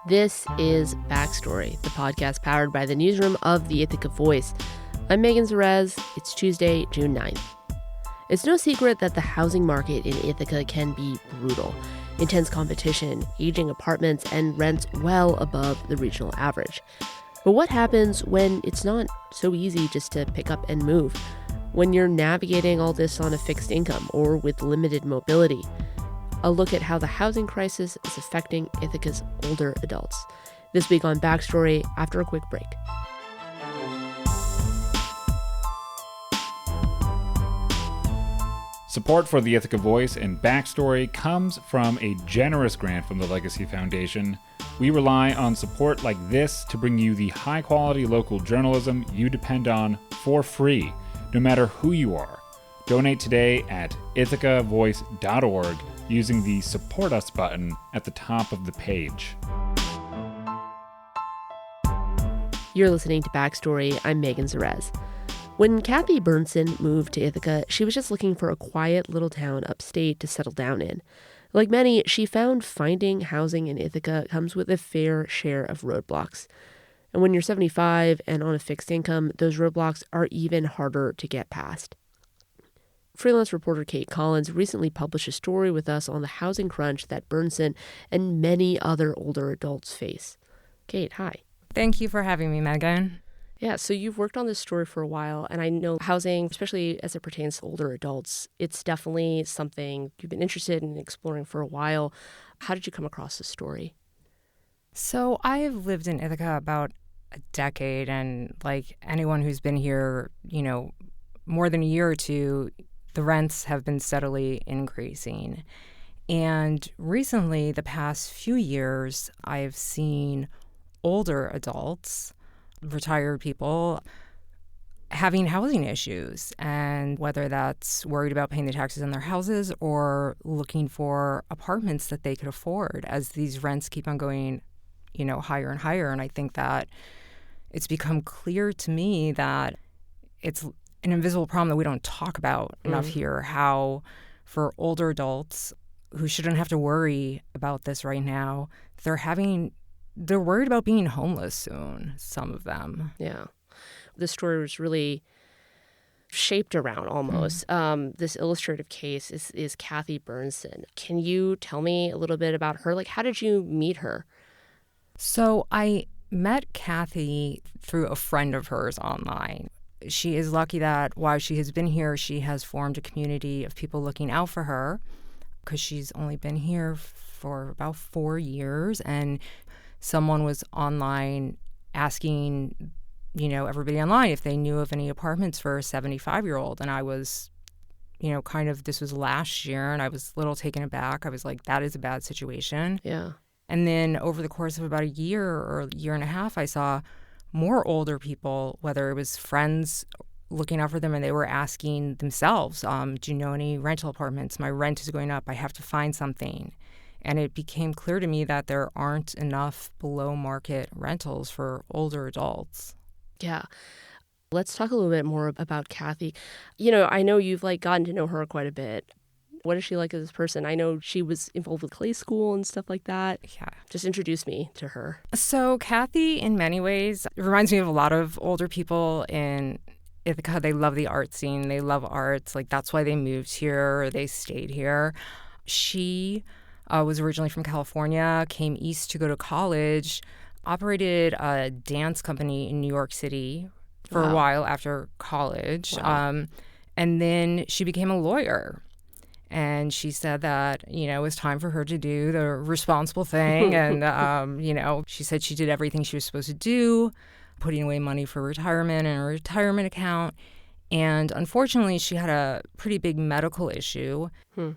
This is Backstory, the podcast powered by the newsroom of the Ithaca Voice. I'm Megan Zerez. It's Tuesday, June 9th. It's no secret that the housing market in Ithaca can be brutal. Intense competition, aging apartments, and rents well above the regional average. But what happens when it's not so easy just to pick up and move? When you're navigating all this on a fixed income or with limited mobility? A look at how the housing crisis is affecting Ithaca's older adults. This week on Backstory, after a quick break. Support for the Ithaca Voice and Backstory comes from a generous grant from the Legacy Foundation. We rely on support like this to bring you the high-quality local journalism you depend on for free, no matter who you are. Donate today at ithacavoice.org using the Support Us button at the top of the page. You're listening to Backstory. I'm Megan Zerez. When Kathy Bernson moved to Ithaca, she was just looking for a quiet little town upstate to settle down in. Like many, she found finding housing in Ithaca comes with a fair share of roadblocks. And when you're 75 and on a fixed income, those roadblocks are even harder to get past. Freelance reporter Kate Collins recently published a story with us on the housing crunch that Bernson and many other older adults face. Kate, hi. Thank you for having me, Megan. Yeah, so you've worked on this story for a while, and I know housing, especially as it pertains to older adults, it's definitely something you've been interested in exploring for a while. How did you come across this story? So I've lived in Ithaca about a decade, and like anyone who's been here, more than a year or two, the rents have been steadily increasing. And recently, the past few years, I've seen older adults, retired people, having housing issues, and whether that's worried about paying the taxes on their houses or looking for apartments that they could afford as these rents keep on going, higher and higher. And I think that it's become clear to me that it's an invisible problem that we don't talk about enough here, how for older adults who shouldn't have to worry about this right now, they're worried about being homeless soon, some of them. Yeah. This story was really shaped around almost. This illustrative case is Kathy Bernson. Can you tell me a little bit about her? Like, how did you meet her? So I met Kathy through a friend of hers online. She is lucky that while she has been here, she has formed a community of people looking out for her because she's only been here for about 4 years. And someone was online asking, everybody online if they knew of any apartments for a 75-year-old. And I was, this was last year, and I was a little taken aback. I was like, that is a bad situation. Yeah. And then over the course of about a year or a year and a half, I saw more older people, whether it was friends looking out for them, and they were asking themselves, do you know any rental apartments? My rent is going up. I have to find something. And it became clear to me that there aren't enough below-market rentals for older adults. Yeah. Let's talk a little bit more about Kathy. I know you've gotten to know her quite a bit. What is she like as a person? I know she was involved with clay school and stuff like that. Yeah. Just introduce me to her. So Kathy, in many ways, reminds me of a lot of older people in Ithaca. They love the art scene. They love arts. That's why they moved here or they stayed here. She was originally from California, came east to go to college, operated a dance company in New York City for a while after college. Wow. And then she became a lawyer. And she said that, it was time for her to do the responsible thing. And, she said she did everything she was supposed to do, putting away money for retirement in a retirement account. And unfortunately, she had a pretty big medical issue,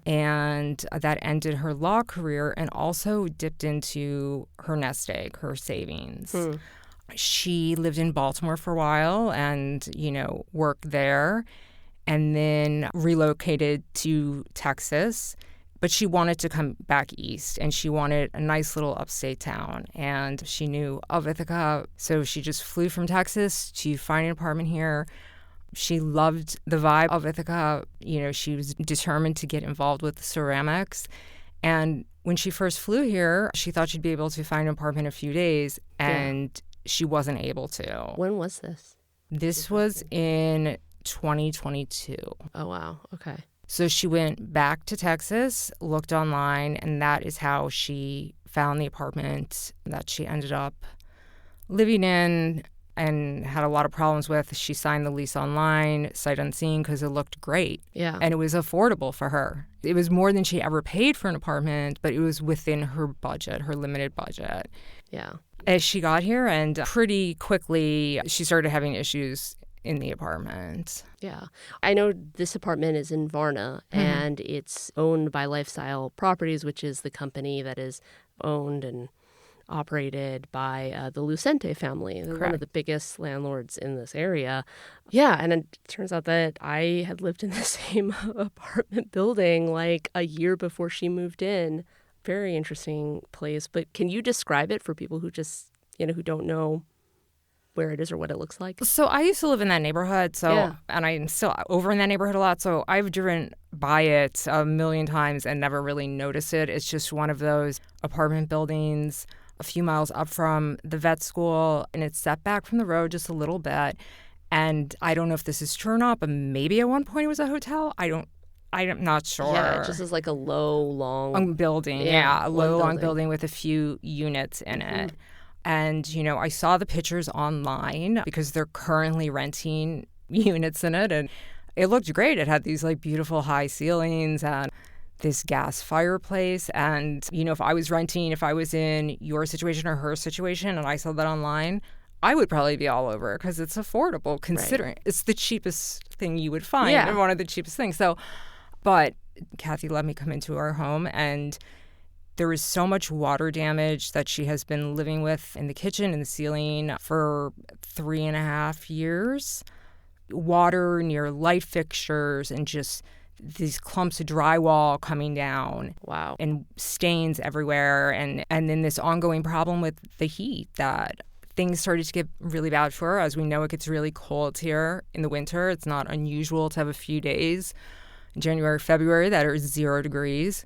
and that ended her law career and also dipped into her nest egg, her savings. She lived in Baltimore for a while and, worked there, and then relocated to Texas. But she wanted to come back east, and she wanted a nice little upstate town. And she knew of Ithaca, so she just flew from Texas to find an apartment here. She loved the vibe of Ithaca. She was determined to get involved with ceramics. And when she first flew here, she thought she'd be able to find an apartment in a few days, and she wasn't able to. When was this? This was in 2022. Oh, wow. Okay. So she went back to Texas, looked online, and that is how she found the apartment that she ended up living in and had a lot of problems with. She signed the lease online, sight unseen, because it looked great. Yeah. And it was affordable for her. It was more than she ever paid for an apartment, but it was within her budget, her limited budget. Yeah. As she got here, and pretty quickly, she started having issues in the apartment. Yeah. I know this apartment is in Varna, and it's owned by Lifestyle Properties, which is the company that is owned and operated by the Lucente family. They're one of the biggest landlords in this area. Yeah, and it turns out that I had lived in the same apartment building like a year before she moved in. Very interesting place. But can you describe it for people who just, who don't know where it is or what it looks like? So I used to live in that neighborhood, and I'm still over in that neighborhood a lot, so I've driven by it a million times and never really noticed it. It's just one of those apartment buildings a few miles up from the vet school, and it's set back from the road just a little bit. And I don't know if this is true or not, but maybe at one point it was a hotel. I'm not sure. Yeah, it just is like a low, long building. Yeah, a low, long building with a few units in it. And, I saw the pictures online because they're currently renting units in it. And it looked great. It had these like beautiful high ceilings and this gas fireplace. And, if I was in your situation or her situation and I saw that online, I would probably be all over it because it's affordable considering it's the cheapest thing you would find. Yeah. One of the cheapest things. But Kathy let me come into our home, and there was so much water damage that she has been living with in the kitchen and the ceiling for 3.5 years. Water near light fixtures and just these clumps of drywall coming down. Wow. And stains everywhere. And then this ongoing problem with the heat that things started to get really bad for her. As we know, it gets really cold here in the winter. It's not unusual to have a few days in January, February that are 0 degrees.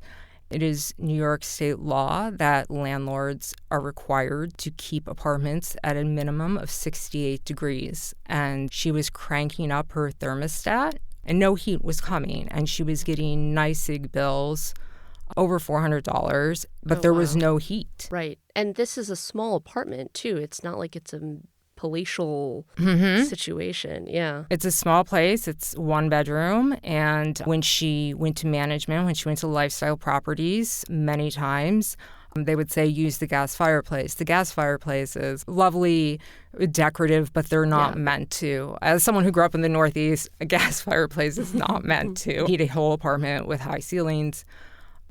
It is New York state law that landlords are required to keep apartments at a minimum of 68 degrees. And she was cranking up her thermostat, and no heat was coming. And she was getting NYSEG bills over $400, but there was no heat. Right. And this is a small apartment, too. It's not like it's a palatial situation. Yeah. It's a small place. It's 1 bedroom. And when she went to management, when she went to Lifestyle Properties many times, they would say, use the gas fireplace. The gas fireplace is lovely, decorative, but they're not meant to. As someone who grew up in the Northeast, a gas fireplace is not meant to heat a whole apartment with high ceilings.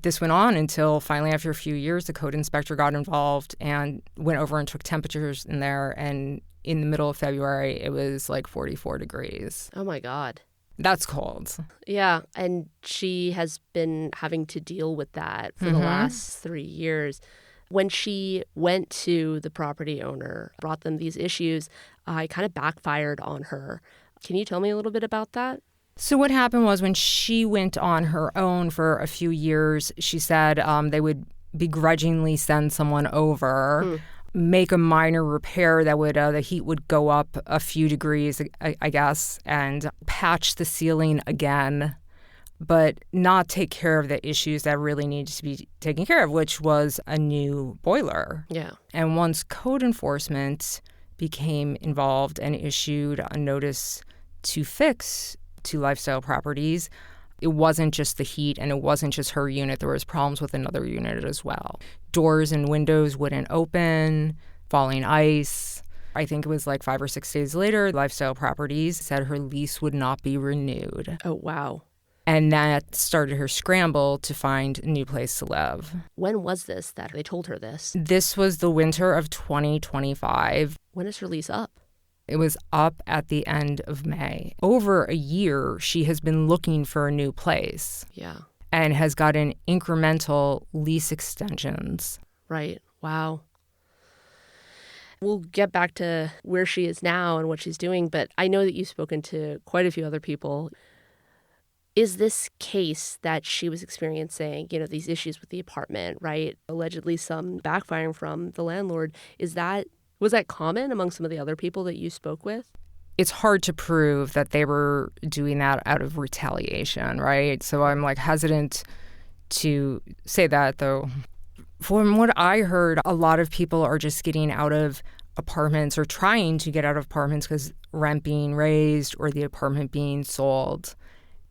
This went on until finally, after a few years, the code inspector got involved and went over and took temperatures in there. And in the middle of February, it was like 44 degrees. Oh, my God. That's cold. Yeah. And she has been having to deal with that for the last 3 years. When she went to the property owner, brought them these issues, it kind of backfired on her. Can you tell me a little bit about that? So what happened was when she went on her own for a few years, she said they would begrudgingly send someone over, make a minor repair that would the heat would go up a few degrees, I guess, and patch the ceiling again, but not take care of the issues that really needed to be taken care of, which was a new boiler. Yeah. And once code enforcement became involved and issued a notice to fix to Lifestyle Properties, it wasn't just the heat and it wasn't just her unit. There was problems with another unit as well. Doors and windows wouldn't open, falling ice. I think it was like 5 or 6 days later, Lifestyle Properties said her lease would not be renewed. Oh, wow. And that started her scramble to find a new place to live. When was this that they told her this? This was the winter of 2025. When is her lease up? It was up at the end of May. Over a year, she has been looking for a new place. Yeah. And has gotten incremental lease extensions. Right. Wow. We'll get back to where she is now and what she's doing, but I know that you've spoken to quite a few other people. Is this case that she was experiencing, these issues with the apartment, right? Allegedly some backfiring from the landlord. Was that common among some of the other people that you spoke with? It's hard to prove that they were doing that out of retaliation, right? So I'm hesitant to say that, though. From what I heard, a lot of people are just getting out of apartments or trying to get out of apartments because rent being raised or the apartment being sold.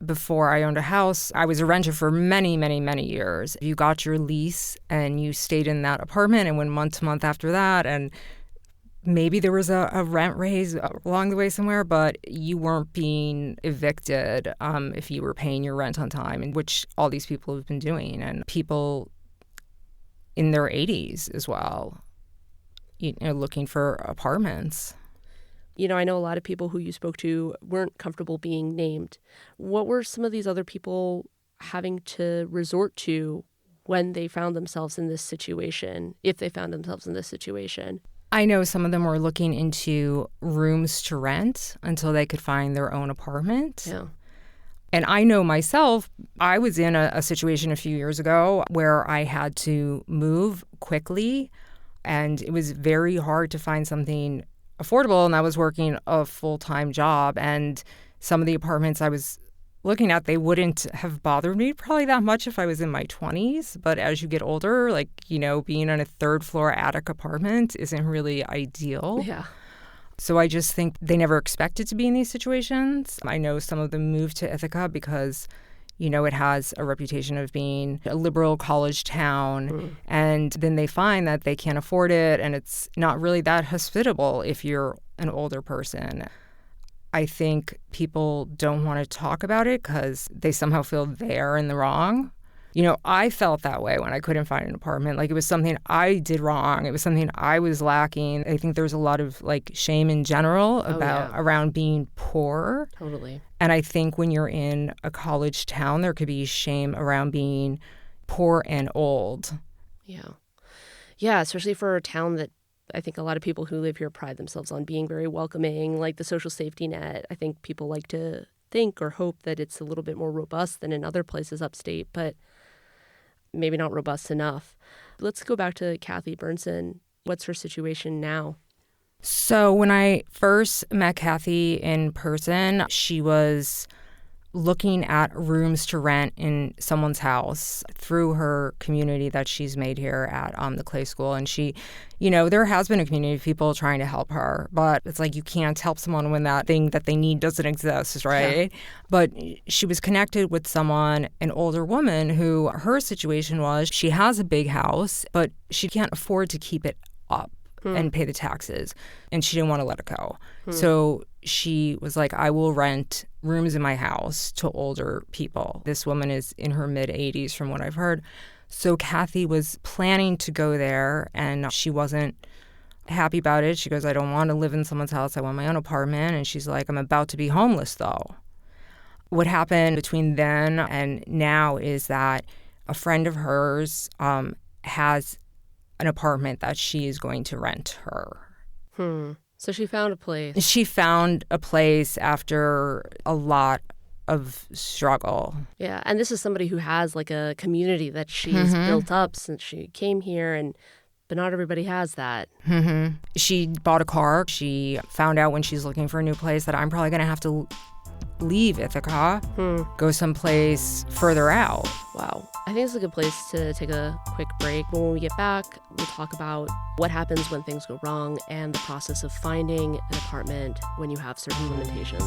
Before I owned a house, I was a renter for many, many, many years. You got your lease and you stayed in that apartment and went month to month after that. And maybe there was a rent raise along the way somewhere, but you weren't being evicted if you were paying your rent on time, and which all these people have been doing. And people in their 80s as well, looking for apartments. I know a lot of people who you spoke to weren't comfortable being named. What were some of these other people having to resort to when they found themselves in this situation, if they found themselves in this situation? I know some of them were looking into rooms to rent until they could find their own apartment. Yeah. And I know myself, I was in a situation a few years ago where I had to move quickly, and it was very hard to find something affordable, and I was working a full-time job, and some of the apartments I was looking at, they wouldn't have bothered me probably that much if I was in my 20s. But as you get older, being in a third-floor attic apartment isn't really ideal. Yeah. So I just think they never expected to be in these situations. I know some of them moved to Ithaca because it has a reputation of being a liberal college town. And then they find that they can't afford it, and it's not really that hospitable if you're an older person. I think people don't want to talk about it because they somehow feel they're in the wrong. I felt that way when I couldn't find an apartment. It was something I did wrong. It was something I was lacking. I think there's a lot of shame in general around being poor. Totally. And I think when you're in a college town, there could be shame around being poor and old. Yeah. Yeah, especially for a town that I think a lot of people who live here pride themselves on being very welcoming, like the social safety net. I think people like to think or hope that it's a little bit more robust than in other places upstate, but maybe not robust enough. Let's go back to Kathy Bernson. What's her situation now? So when I first met Kathy in person, she was looking at rooms to rent in someone's house through her community that she's made here at the Clay School. And she, there has been a community of people trying to help her, but it's you can't help someone when that thing that they need doesn't exist, right? Yeah. But she was connected with someone, an older woman, who her situation was she has a big house, but she can't afford to keep it up and pay the taxes. And she didn't want to let it go. So she was like, I will rent rooms in my house to older people. This woman is in her mid-80s from what I've heard. So Kathy was planning to go there, and she wasn't happy about it. She goes, I don't want to live in someone's house. I want my own apartment. And she's like, I'm about to be homeless, though. What happened between then and now is that a friend of hers has an apartment that she is going to rent her. So she found a place. She found a place after a lot of struggle. Yeah, and this is somebody who has a community that she's built up since she came here, but not everybody has that. She bought a car. She found out when she's looking for a new place that I'm probably going to have to leave Ithaca, go someplace further out. Wow. I think it's a good place to take a quick break. But when we get back, we'll talk about what happens when things go wrong and the process of finding an apartment when you have certain limitations.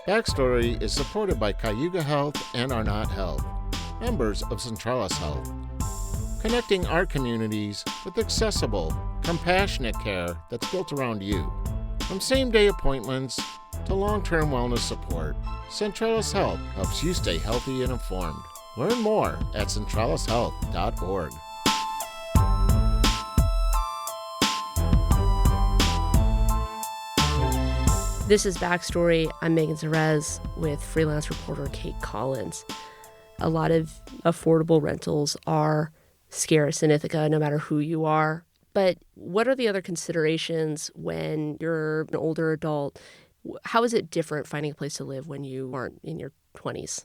Backstory is supported by Cayuga Health and Arnott Health, members of Centralis Health, connecting our communities with accessible, compassionate care that's built around you. From same-day appointments to long-term wellness support, Centralis Health helps you stay healthy and informed. Learn more at centralishealth.org. This is Backstory. I'm Megan Zerez with freelance reporter Kate Collins. A lot of affordable rentals are scarce in Ithaca, no matter who you are. But what are the other considerations when you're an older adult? How is it different finding a place to live when you aren't in your 20s?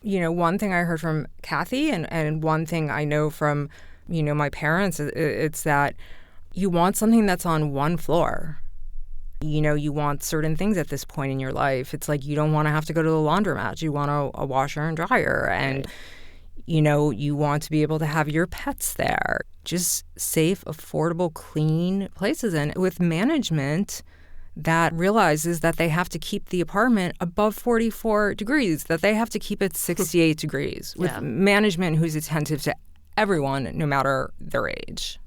One thing I heard from Kathy and one thing I know from, my parents, it's that you want something that's on one floor. You want certain things at this point in your life. It's like you don't want to have to go to the laundromat. You want a washer and dryer. And, you want to be able to have your pets there. Just safe, affordable, clean places. And with management that realizes that they have to keep the apartment above 44 degrees, that they have to keep it 68 degrees. With management who's attentive to everyone, no matter their age.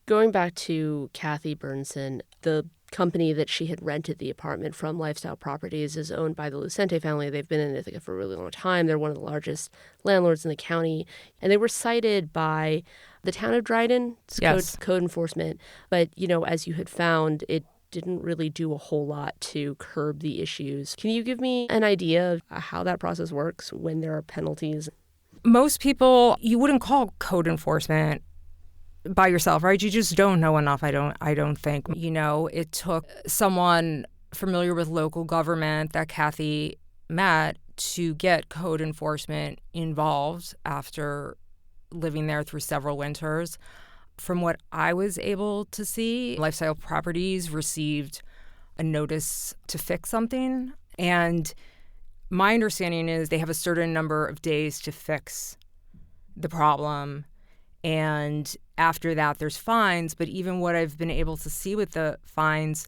Going back to Kathy Bernson, the company that she had rented the apartment from, Lifestyle Properties, is owned by the Lucente family. They've been in Ithaca for a really long time. They're one of the largest landlords in the county. And they were cited by the town of Dryden, code enforcement. But, as you had found, it didn't really do a whole lot to curb the issues. Can you give me an idea of how that process works when there are penalties? Most people, you wouldn't call code enforcement by yourself, right? You just don't know enough, I don't think. It took someone familiar with local government that Kathy met to get code enforcement involved after living there through several winters. From what I was able to see, Lifestyle Properties received a notice to fix something. And my understanding is they have a certain number of days to fix the problem. And after that, there's fines. But even what I've been able to see with the fines,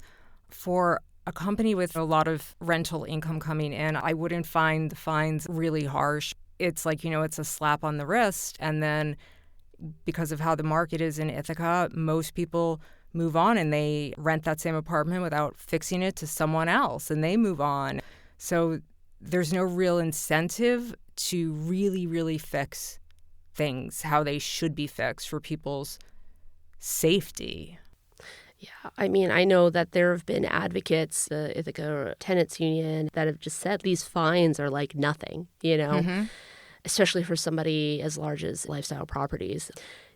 for a company with a lot of rental income coming in, I wouldn't find the fines really harsh. It's like, it's a slap on the wrist. And then because of how the market is in Ithaca, most people move on and they rent that same apartment without fixing it to someone else, and they move on. So there's no real incentive to really, really fix things how they should be fixed for people's safety. Yeah, I know that there have been advocates, the Ithaca Tenants Union, that have just said these fines are like nothing, especially for somebody as large as Lifestyle Properties.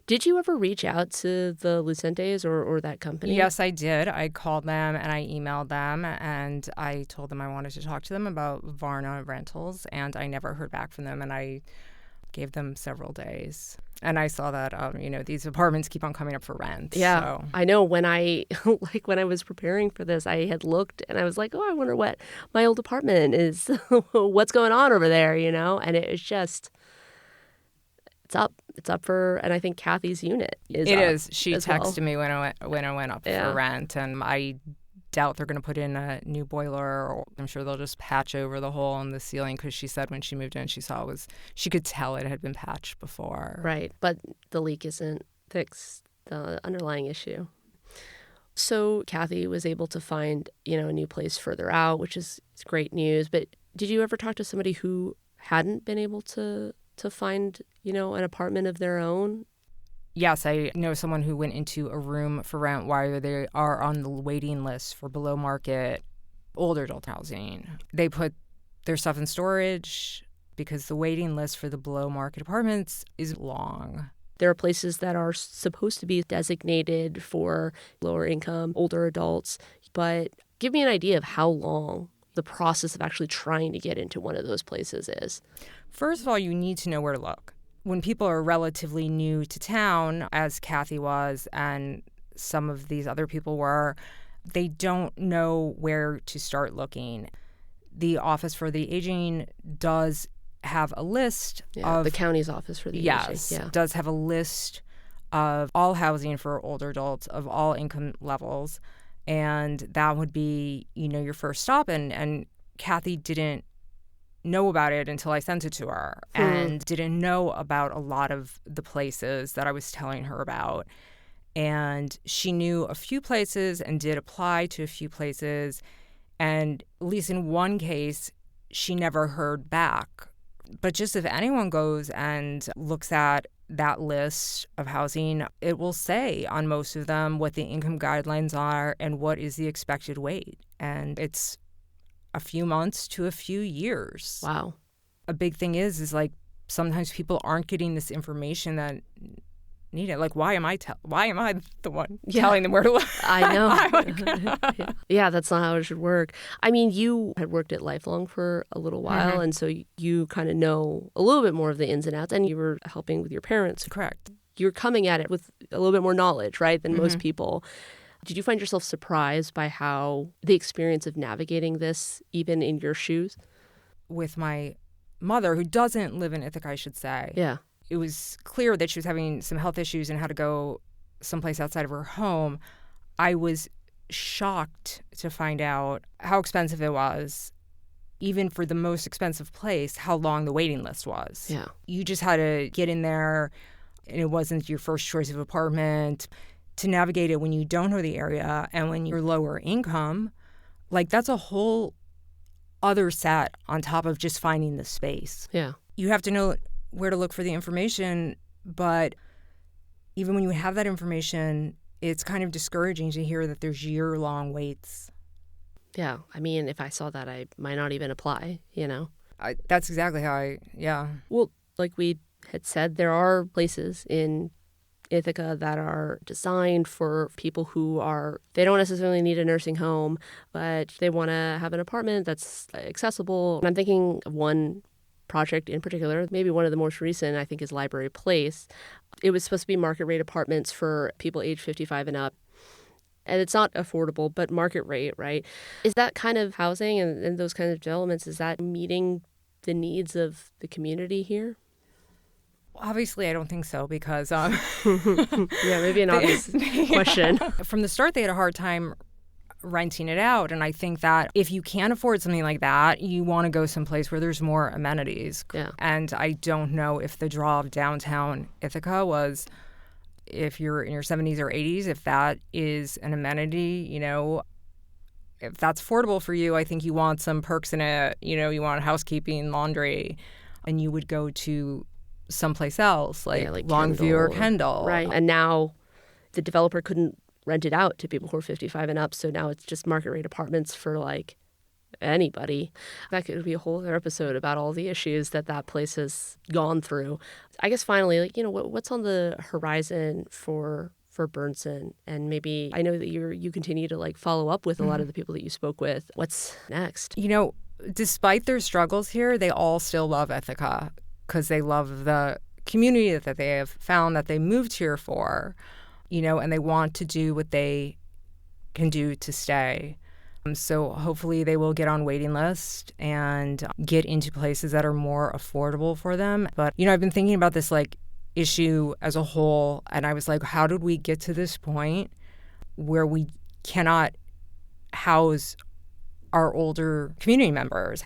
Did you ever reach out to the Lucentes or that company? Yes, I did. I called them and I emailed them and I told them I wanted to talk to them about Varna rentals, and I never heard back from them, and I gave them several days. And I saw that, these apartments keep on coming up for rent. Yeah, so. I know. When I was preparing for this, I had looked and I was like, I wonder what my old apartment is, what's going on over there, and it was just, it's up for, and I think Kathy's unit is It up is. She as texted well. me when I went up for rent, and I doubt they're going to put in a new boiler, or I'm sure they'll just patch over the hole in the ceiling, because she said when she moved in she could tell it had been patched before. Right, but the leak isn't fixed, the underlying issue. So Kathy was able to find, a new place further out, which is great news. But did you ever talk to somebody who hadn't been able to find, an apartment of their own? Yes, I know someone who went into a room for rent while they are on the waiting list for below market older adult housing. They put their stuff in storage because the waiting list for the below market apartments is long. There are places that are supposed to be designated for lower income, older adults. But give me an idea of how long the process of actually trying to get into one of those places is. First of all, you need to know where to look. When people are relatively new to town, as Kathy was and some of these other people were, they don't know where to start looking. The Office for the Aging does have a list of... the county's Office for the Aging. Does have a list of all housing for older adults of all income levels. And that would be, your first stop. And Kathy didn't know about it until I sent it to her, and didn't know about a lot of the places that I was telling her about. And she knew a few places and did apply to a few places. And at least in one case, she never heard back. But just if anyone goes and looks at that list of housing, it will say on most of them what the income guidelines are and what is the expected wait. And it's a few months to a few years. Wow. A big thing is like sometimes people aren't getting this information that need it. Like, why am I the one telling them where to look? I know. I'm like, Yeah, that's not how it should work. I mean, you had worked at Lifelong for a little while, and so you kind of know a little bit more of the ins and outs, and you were helping with your parents. correct. You're coming at it with a little bit more knowledge, right, than most people. Did you find yourself surprised by how the experience of navigating this, even in your shoes? With my mother, who doesn't live in Ithaca, I should say. Yeah. It was clear that she was having some health issues and had to go someplace outside of her home. I was shocked to find out how expensive it was, even for the most expensive place, how long the waiting list was. Yeah. You just had to get in there, and it wasn't your first choice of apartment. To navigate it when you don't know the area and when you're lower income, like, that's a whole other set on top of just finding the space. Yeah. You have to know where to look for the information, but even when you have that information, it's kind of discouraging to hear that there's year-long waits. Yeah. I mean, if I saw that, I might not even apply, you know? That's exactly how Well, like we had said, there are places in Ithaca that are designed for people who they don't necessarily need a nursing home, but they want to have an apartment that's accessible. And I'm thinking of one project in particular, maybe one of the most recent, I think, is Library Place. It was supposed to be market rate apartments for people age 55 and up. And it's not affordable, but market rate, right? Is that kind of housing and those kinds of developments, is that meeting the needs of the community here? Obviously, I don't think so because... Yeah, maybe an obvious question. From the start, they had a hard time renting it out. And I think that if you can't afford something like that, you want to go someplace where there's more amenities. Yeah. And I don't know if the draw of downtown Ithaca was, if you're in your 70s or 80s, if that is an amenity, you know, if that's affordable for you, I think you want some perks in it. You know, you want housekeeping, laundry, and you would go to someplace else, like Longview or Kendall. Right. And now the developer couldn't rent it out to people who are 55 and up, so now it's just market rate apartments for, like, anybody. That could be a whole other episode about all the issues that place has gone through. I guess finally, like, you know, what's on the horizon for Bernson? And maybe, I know that you continue to, like, follow up with a lot of the people that you spoke with. What's next? You know, despite their struggles here, they all still love Ithaca because they love the community that they have found, that they moved here for, you know, and they want to do what they can do to stay. So hopefully they will get on waiting list and get into places that are more affordable for them. But, you know, I've been thinking about this, like, issue as a whole, and I was like, how did we get to this point where we cannot house our older community members?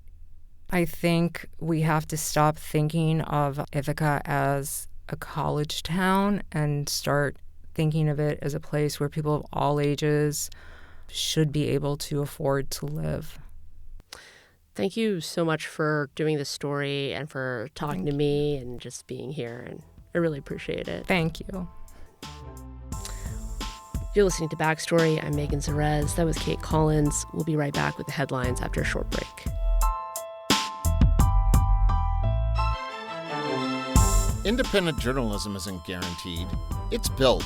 I think we have to stop thinking of Ithaca as a college town and start thinking of it as a place where people of all ages should be able to afford to live. Thank you so much for doing this story and for talking to me and just being here. And I really appreciate it. Thank you. You're listening to Backstory. I'm Megan Zerez. That was Kate Collins. We'll be right back with the headlines after a short break. Independent journalism isn't guaranteed. It's built.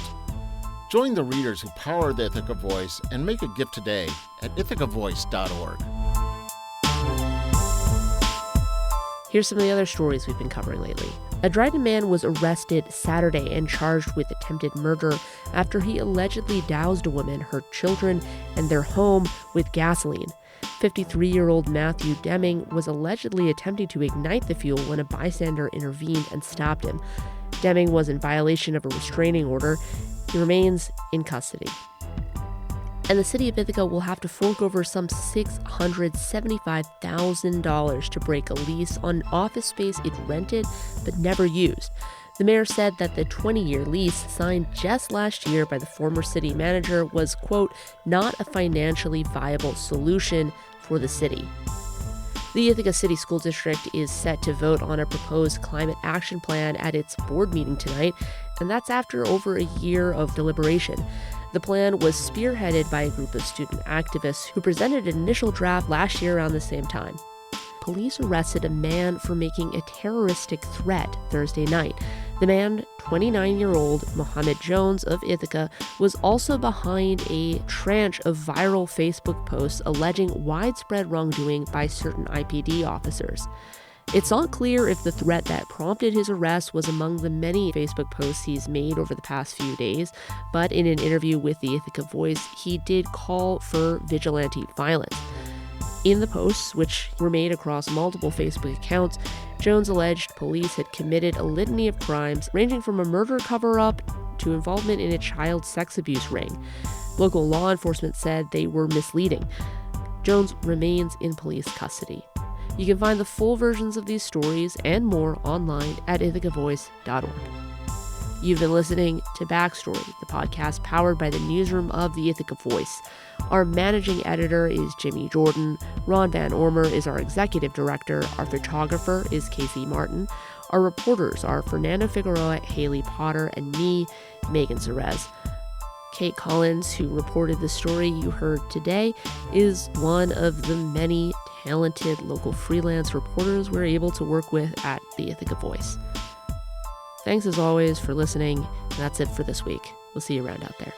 Join the readers who power the Ithaca Voice and make a gift today at ithacavoice.org. Here's some of the other stories we've been covering lately. A Dryden man was arrested Saturday and charged with attempted murder after he allegedly doused a woman, her children, and their home with gasoline. 53-year-old Matthew Deming was allegedly attempting to ignite the fuel when a bystander intervened and stopped him. Deming was in violation of a restraining order. He remains in custody. And the city of Ithaca will have to fork over some $675,000 to break a lease on office space it rented but never used. The mayor said that the 20-year lease signed just last year by the former city manager was, quote, not a financially viable solution for the city. The Ithaca City School District is set to vote on a proposed climate action plan at its board meeting tonight, and that's after over a year of deliberation. The plan was spearheaded by a group of student activists who presented an initial draft last year around the same time. Police arrested a man for making a terroristic threat Thursday night. The man, 29-year-old Mohammed Jones of Ithaca, was also behind a tranche of viral Facebook posts alleging widespread wrongdoing by certain IPD officers. It's not clear if the threat that prompted his arrest was among the many Facebook posts he's made over the past few days, but in an interview with the Ithaca Voice, he did call for vigilante violence. In the posts, which were made across multiple Facebook accounts, Jones alleged police had committed a litany of crimes ranging from a murder cover-up to involvement in a child sex abuse ring. Local law enforcement said they were misleading. Jones remains in police custody. You can find the full versions of these stories and more online at ithacavoice.org. You've been listening to Backstory, the podcast powered by the newsroom of the Ithaca Voice. Our managing editor is Jimmy Jordan. Ron Van Ormer is our executive director. Our photographer is Casey Martin. Our reporters are Fernando Figueroa, Haley Potter, and me, Megan Zerez. Kate Collins, who reported the story you heard today, is one of the many talented local freelance reporters we're able to work with at the Ithaca Voice. Thanks as always for listening, and that's it for this week. We'll see you around out there.